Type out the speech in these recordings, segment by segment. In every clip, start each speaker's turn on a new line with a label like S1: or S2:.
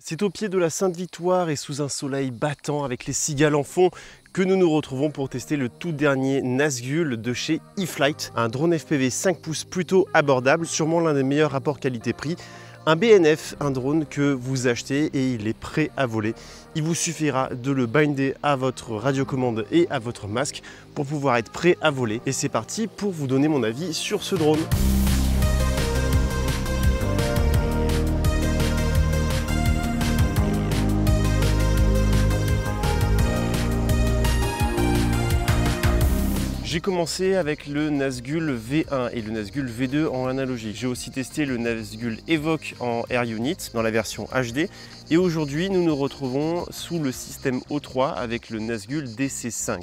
S1: C'est au pied de la Sainte-Victoire et sous un soleil battant avec les cigales en fond que nous nous retrouvons pour tester le tout dernier Nazgul de chez eFlight, un drone FPV 5 pouces plutôt abordable, sûrement l'un des meilleurs rapports qualité-prix. Un BNF, un drone que vous achetez et il est prêt à voler. Il vous suffira de le binder à votre radiocommande et à votre masque pour pouvoir être prêt à voler. Et c'est parti pour vous donner mon avis sur ce drone. J'ai commencé avec le Nazgul V1 et le Nazgul V2 en analogique. J'ai aussi testé le Nazgul Evoque en Air Unit dans la version HD. Et aujourd'hui, nous nous retrouvons sous le système O3 avec le Nazgul DC5.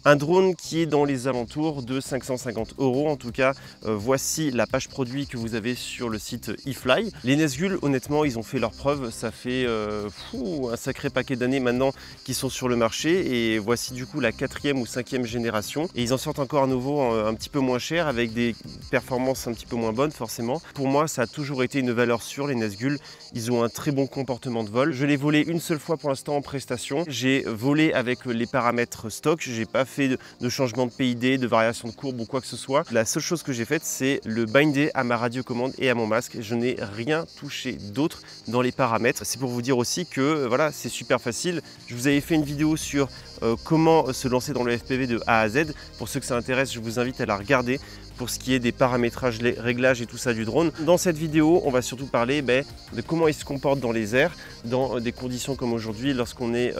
S1: Un drone qui est dans les alentours de 550 €. En tout cas, voici la page produit que vous avez sur le site eFly. Les Nazgul, honnêtement, ils ont fait leur preuve. Ça fait un sacré paquet d'années maintenant qu'ils sont sur le marché. Et voici du coup la 4e ou 5e génération. Et ils en sortent encore à nouveau un petit peu moins cher avec des performances un petit peu moins bonnes forcément. Pour moi, ça a toujours été une valeur sûre, les Nazgul. Ils ont un très bon comportement de vol. Je l'ai volé une seule fois pour l'instant en prestation. J'ai volé avec les paramètres stock. J'ai pas fait de changement de PID, de variation de courbe ou quoi que ce soit. La seule chose que j'ai faite, c'est le binder à ma radiocommande et à mon masque. Je n'ai rien touché d'autre dans les paramètres. C'est pour vous dire aussi que voilà, c'est super facile. Je vous avais fait une vidéo sur comment se lancer dans le FPV de A à Z. Pour ceux que ça intéresse, je vous invite à la regarder pour ce qui est des paramétrages, les réglages et tout ça du drone. Dans cette vidéo, on va surtout parler de comment il se comporte dans les airs, dans des conditions comme aujourd'hui, lorsqu'on est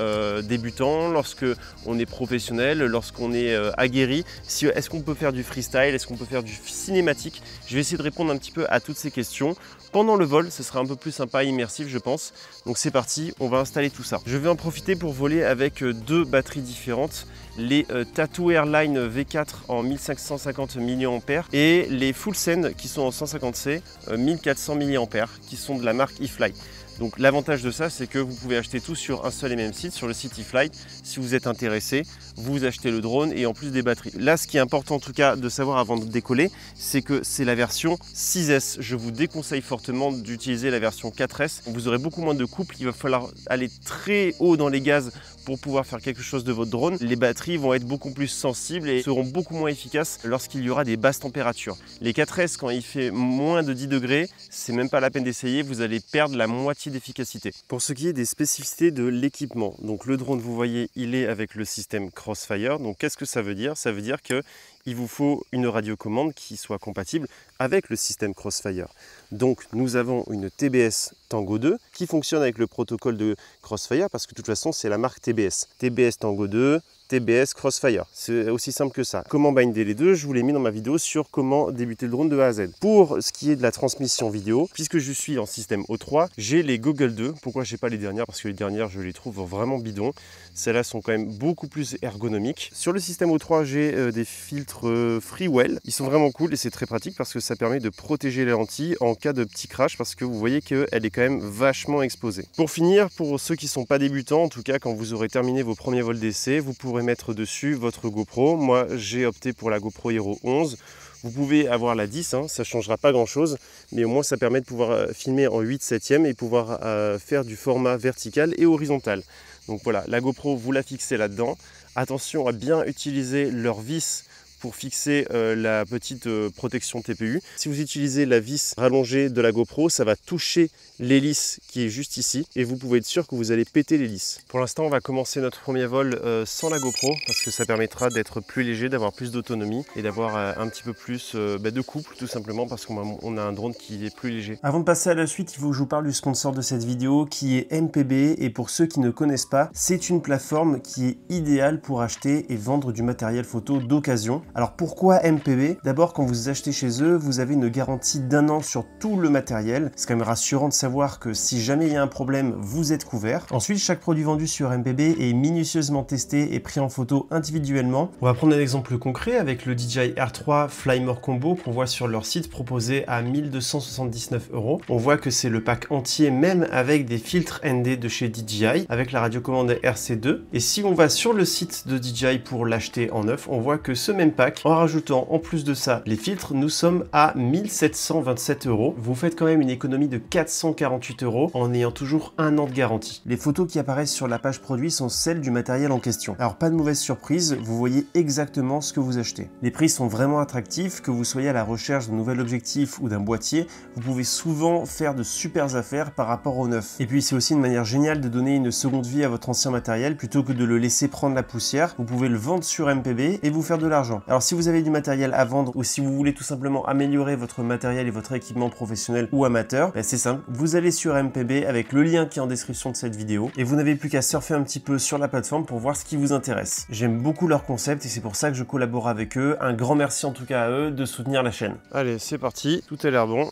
S1: débutant, lorsqu'on est professionnel, lorsqu'on est aguerri. Est-ce qu'on peut faire du freestyle, est-ce qu'on peut faire du cinématique? Je vais essayer de répondre un petit peu à toutes ces questions. Pendant le vol, ce sera un peu plus sympa et immersif, je pense. Donc c'est parti, on va installer tout ça. Je vais en profiter pour voler avec deux batteries différentes. Les Tattu Airline V4 en 1550 mAh et les Full Send qui sont en 150C 1400 mAh qui sont de la marque eFly. Donc l'avantage de ça, c'est que vous pouvez acheter tout sur un seul et même site, sur le site eFlight. Si vous êtes intéressé, vous achetez le drone et en plus des batteries. Là, ce qui est important en tout cas de savoir avant de décoller, c'est que c'est la version 6S. Je vous déconseille fortement d'utiliser la version 4S. Vous aurez beaucoup moins de couple, il va falloir aller très haut dans les gaz pour pouvoir faire quelque chose de votre drone. Les batteries vont être beaucoup plus sensibles et seront beaucoup moins efficaces lorsqu'il y aura des basses températures. Les 4S, quand il fait moins de 10 degrés, c'est même pas la peine d'essayer, vous allez perdre la moitié d'efficacité. Pour ce qui est des spécificités de l'équipement, donc le drone, vous voyez, il est avec le système Crossfire. Donc qu'est-ce que ça veut dire? Ça veut dire que il vous faut une radiocommande qui soit compatible avec le système Crossfire. Donc nous avons une TBS Tango 2 qui fonctionne avec le protocole de Crossfire parce que de toute façon c'est la marque TBS. TBS Tango 2, TBS Crossfire. C'est aussi simple que ça. Comment binder les deux? Je vous l'ai mis dans ma vidéo sur comment débuter le drone de A à Z. Pour ce qui est de la transmission vidéo, puisque je suis en système O3, j'ai les Google 2. Pourquoi je n'ai pas les dernières? Parce que les dernières, je les trouve vraiment bidons. Celles-là sont quand même beaucoup plus ergonomiques. Sur le système O3, j'ai des filtres Freewell. Ils sont vraiment cool et c'est très pratique parce que ça permet de protéger les lentilles en cas de petit crash parce que vous voyez qu'elle est quand même vachement exposée. Pour finir, pour ceux qui ne sont pas débutants, en tout cas quand vous aurez terminé vos premiers vols d'essai, vous pourrez mettre dessus votre GoPro. Moi, j'ai opté pour la GoPro Hero 11. Vous pouvez avoir la 10, ça ne changera pas grand-chose, mais au moins ça permet de pouvoir filmer en 8/7 et pouvoir faire du format vertical et horizontal. Donc voilà, la GoPro, vous la fixez là-dedans. Attention à bien utiliser leur vis pour fixer la petite protection TPU. Si vous utilisez la vis rallongée de la GoPro, ça va toucher l'hélice qui est juste ici et vous pouvez être sûr que vous allez péter l'hélice. Pour l'instant, on va commencer notre premier vol sans la GoPro parce que ça permettra d'être plus léger, d'avoir plus d'autonomie et d'avoir un petit peu plus de couple tout simplement parce qu'on a un drone qui est plus léger. Avant de passer à la suite, il faut que je vous parle du sponsor de cette vidéo qui est MPB et pour ceux qui ne connaissent pas, c'est une plateforme qui est idéale pour acheter et vendre du matériel photo d'occasion. Alors pourquoi MPB? D'abord, quand vous achetez chez eux, vous avez une garantie d'1 an sur tout le matériel. C'est quand même rassurant de savoir que si jamais il y a un problème, vous êtes couvert. Ensuite, chaque produit vendu sur MPB est minutieusement testé et pris en photo individuellement. On va prendre un exemple concret avec le DJI R3 Flymore Combo qu'on voit sur leur site proposé à 1279 €. On voit que c'est le pack entier même avec des filtres ND de chez DJI avec la radiocommande RC2. Et si on va sur le site de DJI pour l'acheter en neuf, on voit que ce même pack pack. En rajoutant en plus de ça les filtres, nous sommes à 1727 €. Vous faites quand même une économie de 448 € en ayant toujours un an de garantie. Les photos qui apparaissent sur la page produit sont celles du matériel en question. Alors pas de mauvaise surprise, vous voyez exactement ce que vous achetez. Les prix sont vraiment attractifs, que vous soyez à la recherche d'un nouvel objectif ou d'un boîtier, vous pouvez souvent faire de super affaires par rapport au neuf. Et puis c'est aussi une manière géniale de donner une seconde vie à votre ancien matériel plutôt que de le laisser prendre la poussière. Vous pouvez le vendre sur MPB et vous faire de l'argent. Alors si vous avez du matériel à vendre ou si vous voulez tout simplement améliorer votre matériel et votre équipement professionnel ou amateur, c'est simple, vous allez sur MPB avec le lien qui est en description de cette vidéo et vous n'avez plus qu'à surfer un petit peu sur la plateforme pour voir ce qui vous intéresse. J'aime beaucoup leur concept et c'est pour ça que je collabore avec eux. Un grand merci en tout cas à eux de soutenir la chaîne. Allez, c'est parti, tout a l'air bon,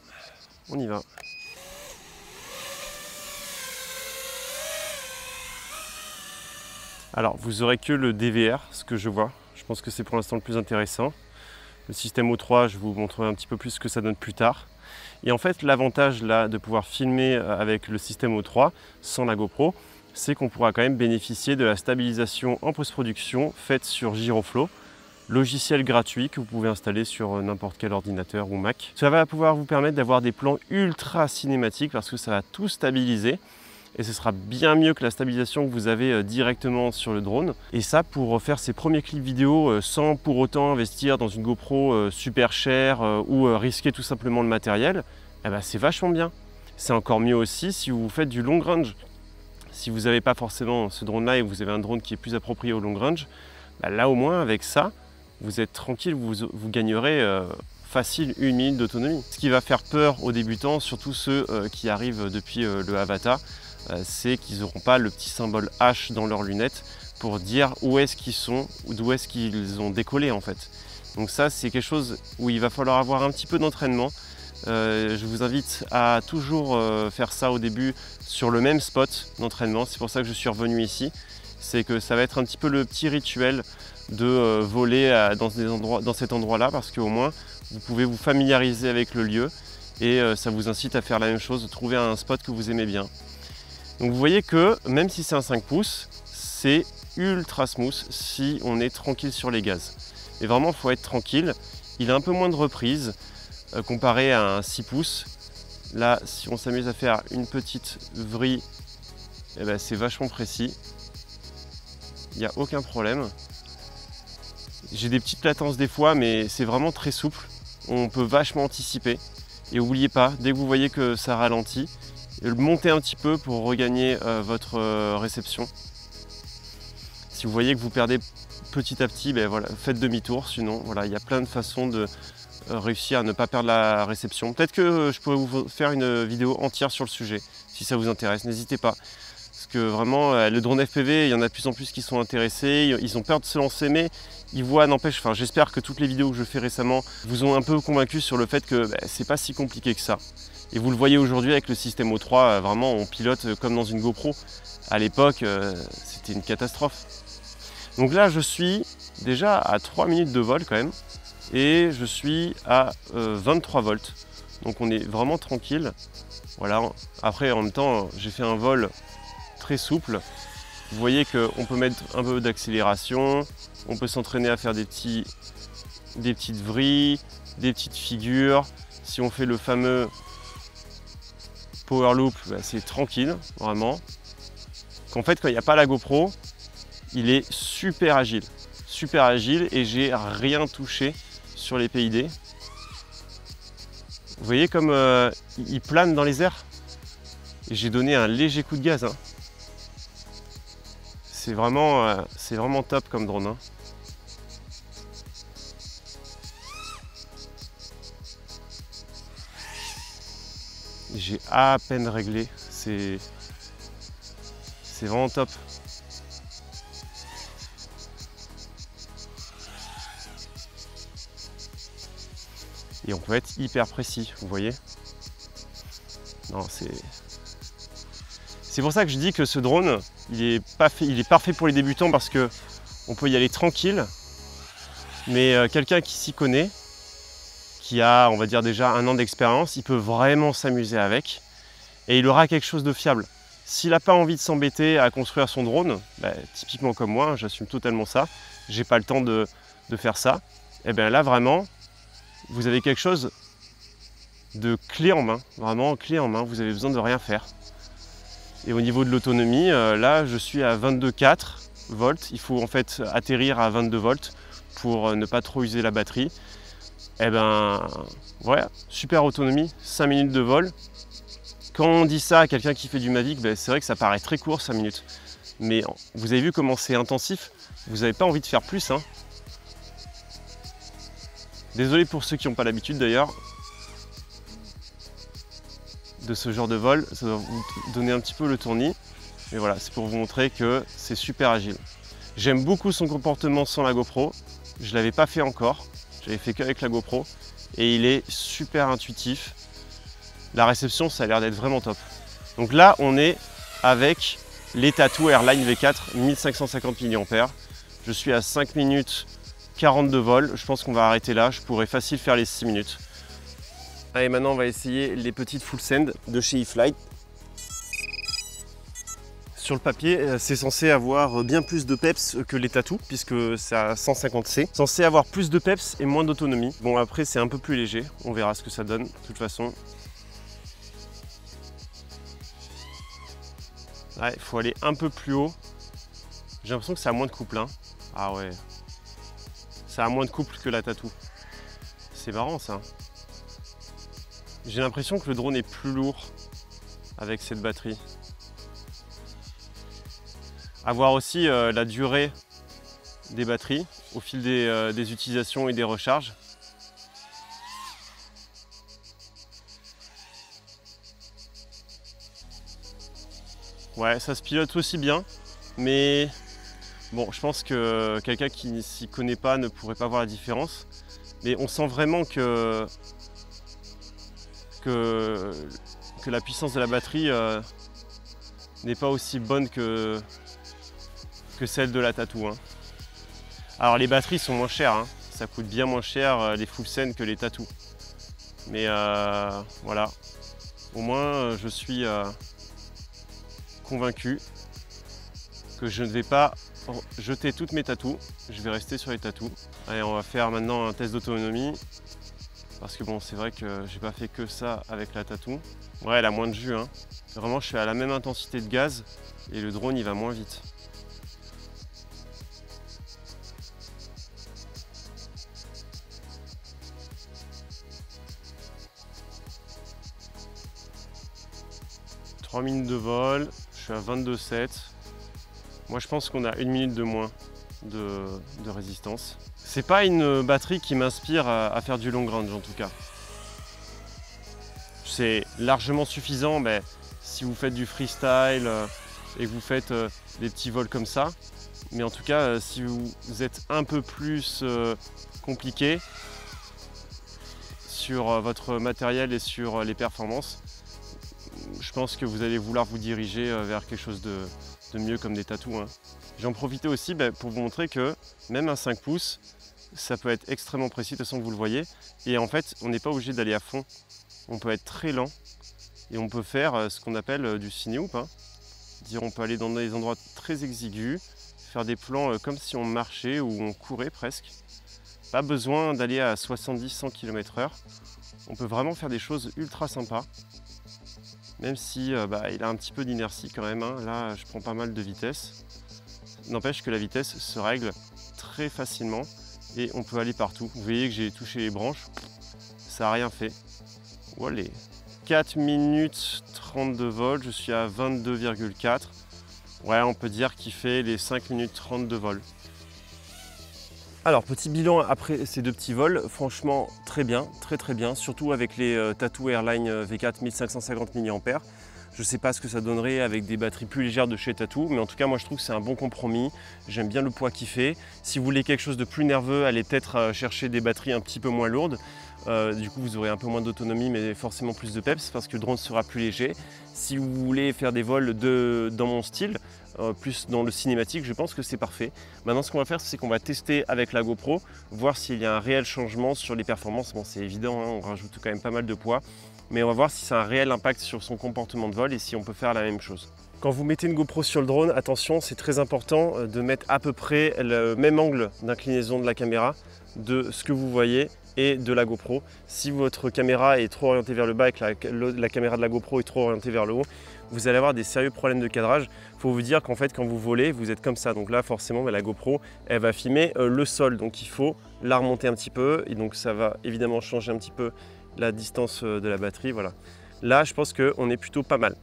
S1: on y va. Alors, vous aurez que le DVR, ce que je vois. Je pense que c'est pour l'instant le plus intéressant. Le système O3, je vous montrerai un petit peu plus ce que ça donne plus tard. Et en fait, l'avantage là de pouvoir filmer avec le système O3 sans la GoPro, c'est qu'on pourra quand même bénéficier de la stabilisation en post-production faite sur Giroflow, logiciel gratuit que vous pouvez installer sur n'importe quel ordinateur ou Mac. Ça va pouvoir vous permettre d'avoir des plans ultra cinématiques parce que ça va tout stabiliser. Et ce sera bien mieux que la stabilisation que vous avez directement sur le drone. Et ça pour faire ses premiers clips vidéo sans pour autant investir dans une GoPro super chère ou risquer tout simplement le matériel, eh ben c'est vachement bien. C'est encore mieux aussi si vous faites du long range. Si vous n'avez pas forcément ce drone là et que vous avez un drone qui est plus approprié au long range, là au moins avec ça, vous êtes tranquille, vous gagnerez facile 1 minute d'autonomie. Ce qui va faire peur aux débutants, surtout ceux qui arrivent depuis le Avata, c'est qu'ils n'auront pas le petit symbole H dans leurs lunettes pour dire où est-ce qu'ils sont, d'où est-ce qu'ils ont décollé en fait. Donc ça c'est quelque chose où il va falloir avoir un petit peu d'entraînement. Je vous invite à toujours faire ça au début sur le même spot d'entraînement. C'est pour ça que je suis revenu ici. C'est que ça va être un petit peu le petit rituel de voler dans cet endroit-là parce qu'au moins vous pouvez vous familiariser avec le lieu et ça vous incite à faire la même chose, de trouver un spot que vous aimez bien. Donc vous voyez que même si c'est un 5 pouces, c'est ultra smooth si on est tranquille sur les gaz. Et vraiment, il faut être tranquille. Il a un peu moins de reprise comparé à un 6 pouces. Là, si on s'amuse à faire une petite vrille, c'est vachement précis. Il n'y a aucun problème. J'ai des petites latences des fois, mais c'est vraiment très souple. On peut vachement anticiper. Et n'oubliez pas, dès que vous voyez que ça ralentit, montez un petit peu pour regagner votre réception. Si vous voyez que vous perdez petit à petit, voilà, faites demi-tour. Sinon, voilà, il y a plein de façons de réussir à ne pas perdre la réception. Peut-être que je pourrais vous faire une vidéo entière sur le sujet, si ça vous intéresse. N'hésitez pas. Parce que vraiment, le drone FPV, il y en a de plus en plus qui sont intéressés. Ils ont peur de se lancer, mais ils voient, n'empêche, j'espère que toutes les vidéos que je fais récemment vous ont un peu convaincu sur le fait que c'est pas si compliqué que ça. Et vous le voyez aujourd'hui avec le système O3, vraiment on pilote comme dans une GoPro. À l'époque, c'était une catastrophe. Donc là, je suis déjà à 3 minutes de vol quand même. Et je suis à 23 volts. Donc on est vraiment tranquille. Voilà. Après, en même temps, j'ai fait un vol très souple. Vous voyez qu'on peut mettre un peu d'accélération. On peut s'entraîner à faire des petites vrilles, des petites figures. Si on fait le fameux power loop, c'est tranquille, vraiment. Qu'en fait, quand il n'y a pas la GoPro, il est super agile et j'ai rien touché sur les PID. Vous voyez comme il plane dans les airs et j'ai donné un léger coup de gaz. Hein. C'est vraiment top comme drone. Hein. J'ai à peine réglé, c'est vraiment top. Et on peut être hyper précis, vous voyez. Non, c'est pour ça que je dis que ce drone, il est parfait pour les débutants parce que on peut y aller tranquille. Mais quelqu'un qui s'y connaît, qui a, on va dire, déjà 1 an d'expérience, il peut vraiment s'amuser avec et il aura quelque chose de fiable. S'il n'a pas envie de s'embêter à construire son drone, typiquement comme moi, j'assume totalement ça, j'ai pas le temps de faire ça, Et bien là vraiment, vous avez quelque chose de clé en main, vraiment clé en main, vous avez besoin de rien faire. Et au niveau de l'autonomie, là je suis à 22,4 volts, il faut en fait atterrir à 22 volts pour ne pas trop user la batterie. Et ben voilà, super autonomie, 5 minutes de vol. Quand on dit ça à quelqu'un qui fait du Mavic, ben, c'est vrai que ça paraît très court 5 minutes. Mais vous avez vu comment c'est intensif, vous n'avez pas envie de faire plus. Hein. Désolé pour ceux qui n'ont pas l'habitude d'ailleurs de ce genre de vol, ça doit vous donner un petit peu le tournis. Mais voilà, c'est pour vous montrer que c'est super agile. J'aime beaucoup son comportement sans la GoPro, je ne l'avais pas fait encore, j'avais fait qu'avec la GoPro et il est super intuitif. La réception, ça a l'air d'être vraiment top. Donc là, on est avec les Tattu Airline V4 1550 mAh. Je suis à 5 minutes 40 de vol. Je pense qu'on va arrêter là. Je pourrais facile faire les 6 minutes. Allez, maintenant, on va essayer les petites full send de chez eFlight. Sur le papier, c'est censé avoir bien plus de peps que les Tattu, puisque c'est à 150C. Censé avoir plus de peps et moins d'autonomie. Bon, après, c'est un peu plus léger. On verra ce que ça donne, de toute façon. Ouais, il faut aller un peu plus haut. J'ai l'impression que ça a moins de couple. Hein. Ah ouais. Ça a moins de couple que la Tattu. C'est marrant ça. J'ai l'impression que le drone est plus lourd avec cette batterie. À voir aussi la durée des batteries au fil des utilisations et des recharges. Ouais, ça se pilote aussi bien, mais bon, je pense que quelqu'un qui ne s'y connaît pas ne pourrait pas voir la différence. Mais on sent vraiment que la puissance de la batterie n'est pas aussi bonne que celle de la Tattu. Hein. Alors les batteries sont moins chères, hein. Ça coûte bien moins cher les full send que les Tattu. Mais voilà, au moins je suis convaincu que je ne vais pas jeter toutes mes Tattu, je vais rester sur les Tattu. Allez, on va faire maintenant un test d'autonomie parce que bon, c'est vrai que j'ai pas fait que ça avec la Tattu. Ouais, elle a moins de jus, hein. Vraiment, je suis à la même intensité de gaz et le drone il va moins vite. « 3 minutes de vol, je suis à 22,7. Moi je pense qu'on a 1 minute de moins de résistance. C'est pas une batterie qui m'inspire à faire du long range en tout cas. C'est largement suffisant si vous faites du freestyle et que vous faites des petits vols comme ça. Mais en tout cas, si vous êtes un peu plus compliqué sur votre matériel et sur les performances, je pense que vous allez vouloir vous diriger vers quelque chose de mieux comme des Tattu. Hein. J'en profitais aussi pour vous montrer que même un 5 pouces, ça peut être extrêmement précis, de toute façon que vous le voyez. Et en fait, on n'est pas obligé d'aller à fond. On peut être très lent et on peut faire ce qu'on appelle du ciné-hoop. Hein. On peut aller dans des endroits très exigus, faire des plans comme si on marchait ou on courait presque. Pas besoin d'aller à 70-100 km/h. On peut vraiment faire des choses ultra sympas. Même si il a un petit peu d'inertie quand même. Hein. Là, je prends pas mal de vitesse. N'empêche que la vitesse se règle très facilement et on peut aller partout. Vous voyez que j'ai touché les branches, ça n'a rien fait. Voilà. 4 minutes 30 de vol, je suis à 22,4. Ouais, on peut dire qu'il fait les 5 minutes 30 de vol. Alors, petit bilan après ces deux petits vols, franchement très bien, très bien, surtout avec les Tattu Airline V4 1550 mAh. Je ne sais pas ce que ça donnerait avec des batteries plus légères de chez Tattu, mais en tout cas moi je trouve que c'est un bon compromis. J'aime bien le poids qu'il fait. Si vous voulez quelque chose de plus nerveux, allez peut-être chercher des batteries un petit peu moins lourdes. Du coup vous aurez un peu moins d'autonomie mais forcément plus de peps parce que le drone sera plus léger. Si vous voulez faire des vols dans mon style, plus dans le cinématique, je pense que c'est parfait. Maintenant ce qu'on va faire c'est qu'on va tester avec la GoPro, voir s'il y a un réel changement sur les performances. Bon c'est évident, hein, on rajoute quand même pas mal de poids, mais on va voir si ça a un réel impact sur son comportement de vol et si on peut faire la même chose. Quand vous mettez une GoPro sur le drone, attention, c'est très important de mettre à peu près le même angle d'inclinaison de la caméra de ce que vous voyez et de la GoPro. Si votre caméra est trop orientée vers le bas et que la caméra de la GoPro est trop orientée vers le haut, vous allez avoir des sérieux problèmes de cadrage. Il faut vous dire qu'en fait, quand vous volez, vous êtes comme ça. Donc là, forcément, la GoPro, elle va filmer le sol. Donc il faut la remonter un petit peu. Et donc ça va évidemment changer un petit peu la distance de la batterie. Voilà. Là, je pense qu'on est plutôt pas mal.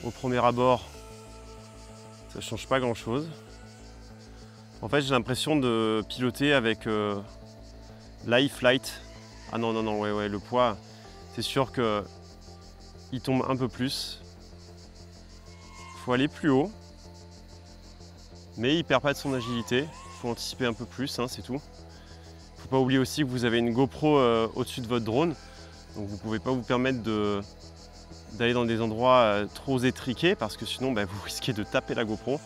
S1: Au premier abord, ça ne change pas grand-chose. En fait, j'ai l'impression de piloter avec l'iFlight. Ah non, non, non, ouais, le poids, c'est sûr qu'il tombe un peu plus. Il faut aller plus haut, mais il ne perd pas de son agilité. Il faut anticiper un peu plus, hein, c'est tout. Il ne faut pas oublier aussi que vous avez une GoPro au-dessus de votre drone, donc vous ne pouvez pas vous permettre d'aller dans des endroits trop étriqués parce que sinon vous risquez de taper la GoPro.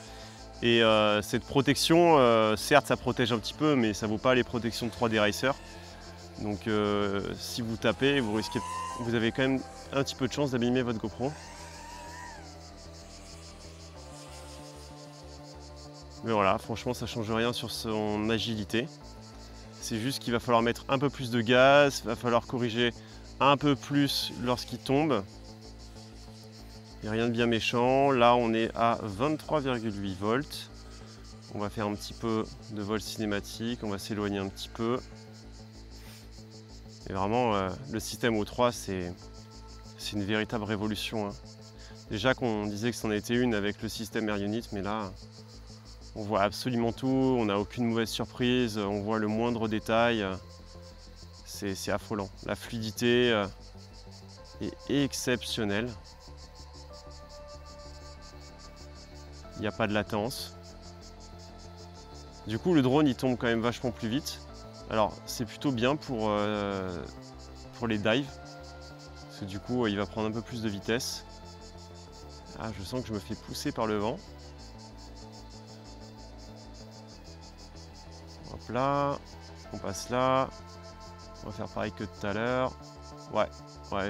S1: Et cette protection, certes ça protège un petit peu, mais ça ne vaut pas les protections de 3D Racer. Donc si vous tapez, vous avez quand même un petit peu de chance d'abîmer votre GoPro. Mais voilà, franchement ça ne change rien sur son agilité. C'est juste qu'il va falloir mettre un peu plus de gaz, il va falloir corriger un peu plus lorsqu'il tombe. Il n'y a rien de bien méchant. Là, on est à 23,8 volts. On va faire un petit peu de vol cinématique. On va s'éloigner un petit peu. Et vraiment, le système O3, c'est une véritable révolution, hein. Déjà qu'on disait que c'en était une avec le système AirUnit, mais là, on voit absolument tout. On n'a aucune mauvaise surprise. On voit le moindre détail. C'est affolant. La fluidité est exceptionnelle. Il n'y a pas de latence. Du coup, le drone, il tombe quand même vachement plus vite. Alors, c'est plutôt bien pour les dives. Parce que du coup, il va prendre un peu plus de vitesse. Ah, je sens que je me fais pousser par le vent. Hop là. On passe là. On va faire pareil que tout à l'heure. Ouais,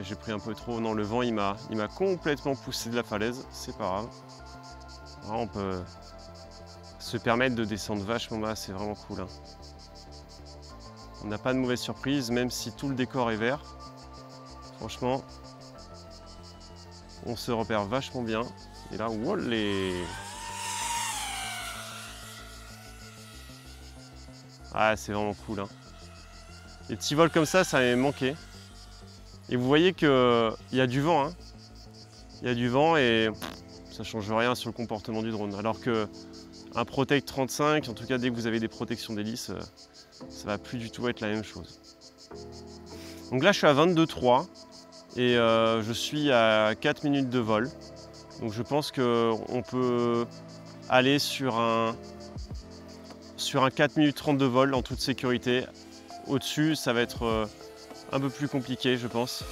S1: j'ai pris un peu trop. Non, le vent, il m'a complètement poussé de la falaise. C'est pas grave. Alors, on peut se permettre de descendre vachement bas, c'est vraiment cool, hein. On n'a pas de mauvaise surprise, même si tout le décor est vert. Franchement, on se repère vachement bien. Et là, wolé! Ah, c'est vraiment cool, hein. Les petits vols comme ça m'avait manqué. Et vous voyez qu'il y a du vent, hein. Il y a du vent et ça ne change rien sur le comportement du drone. Alors qu'un Protect 35, en tout cas dès que vous avez des protections d'hélice, ça va plus du tout être la même chose. Donc là je suis à 22,3 et je suis à 4 minutes de vol. Donc je pense qu'on peut aller sur un 4 minutes 30 de vol en toute sécurité. Au-dessus ça va être un peu plus compliqué je pense.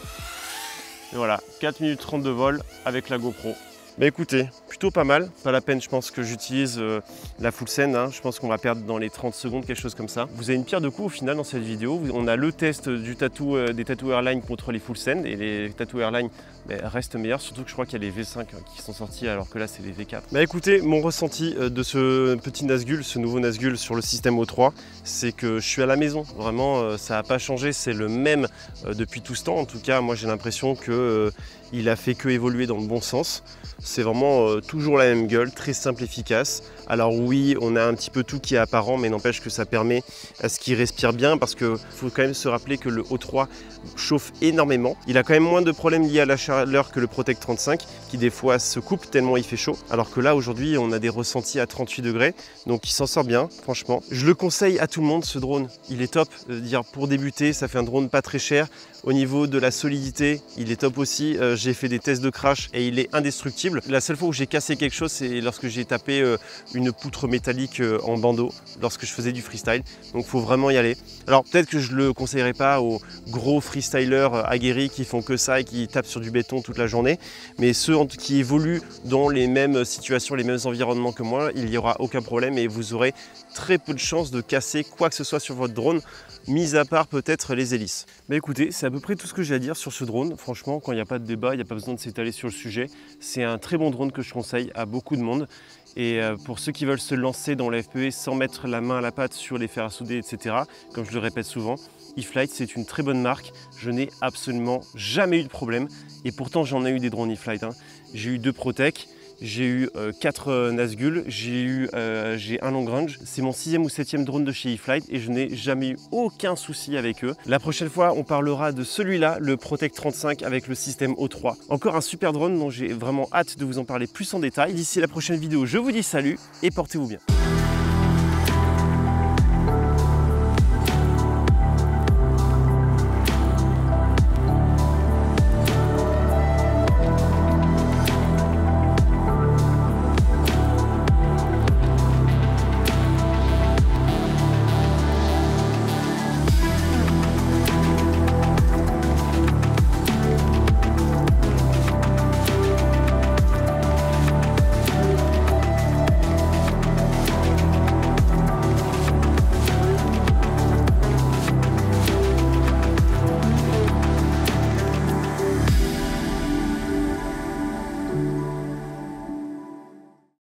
S1: Et voilà, 4 minutes 30 de vol avec la GoPro. Bah écoutez, plutôt pas mal. Pas la peine, je pense, que j'utilise la full scène, hein. Je pense qu'on va perdre dans les 30 secondes, quelque chose comme ça. Vous avez une pierre de coups au final dans cette vidéo. On a le test du des Tattoo Airline contre les full scène. Et les Tattoo Airline restent meilleurs. Surtout que je crois qu'il y a les V5 qui sont sortis alors que là c'est les V4. Bah écoutez, mon ressenti de ce petit Nazgul, ce nouveau Nazgul sur le système O3, c'est que je suis à la maison. Vraiment, ça n'a pas changé. C'est le même depuis tout ce temps. En tout cas, moi j'ai l'impression que il a fait que évoluer dans le bon sens. C'est vraiment toujours la même gueule, très simple, efficace. Alors oui, on a un petit peu tout qui est apparent, mais n'empêche que ça permet à ce qu'il respire bien, parce qu'il faut quand même se rappeler que le O3 chauffe énormément. Il a quand même moins de problèmes liés à la chaleur que le Protect 35, qui des fois se coupe tellement il fait chaud. Alors que là, aujourd'hui, on a des ressentis à 38 degrés, donc il s'en sort bien, franchement. Je le conseille à tout le monde, ce drone. Il est top, pour débuter, ça fait un drone pas très cher. Au niveau de la solidité, il est top aussi. J'ai fait des tests de crash et il est indestructible. La seule fois où j'ai cassé quelque chose, c'est lorsque j'ai tapé une poutre métallique en bandeau, lorsque je faisais du freestyle. Donc il faut vraiment y aller. Alors peut-être que je ne le conseillerais pas aux gros freestylers aguerris qui font que ça et qui tapent sur du béton toute la journée. Mais ceux qui évoluent dans les mêmes situations, les mêmes environnements que moi, il n'y aura aucun problème et vous aurez très peu de chances de casser quoi que ce soit sur votre drone. mis à part peut-être les hélices. Bah écoutez, c'est à peu près tout ce que j'ai à dire sur ce drone. Franchement, quand il n'y a pas de débat, il n'y a pas besoin de s'étaler sur le sujet. C'est un très bon drone que je conseille à beaucoup de monde. Et pour ceux qui veulent se lancer dans la FPV sans mettre la main à la pâte sur les fers à souder, etc., comme je le répète souvent, E-Flite, c'est une très bonne marque. Je n'ai absolument jamais eu de problème. Et pourtant, j'en ai eu des drones E-Flite. J'ai eu 2 Protec, j'ai eu 4 Nazgul, j'ai un Lagrange. C'est mon 6e ou 7e drone de chez E-Flite et je n'ai jamais eu aucun souci avec eux. La prochaine fois, on parlera de celui-là, le Protec 35 avec le système O3. Encore un super drone dont j'ai vraiment hâte de vous en parler plus en détail. D'ici la prochaine vidéo, je vous dis salut et portez-vous bien.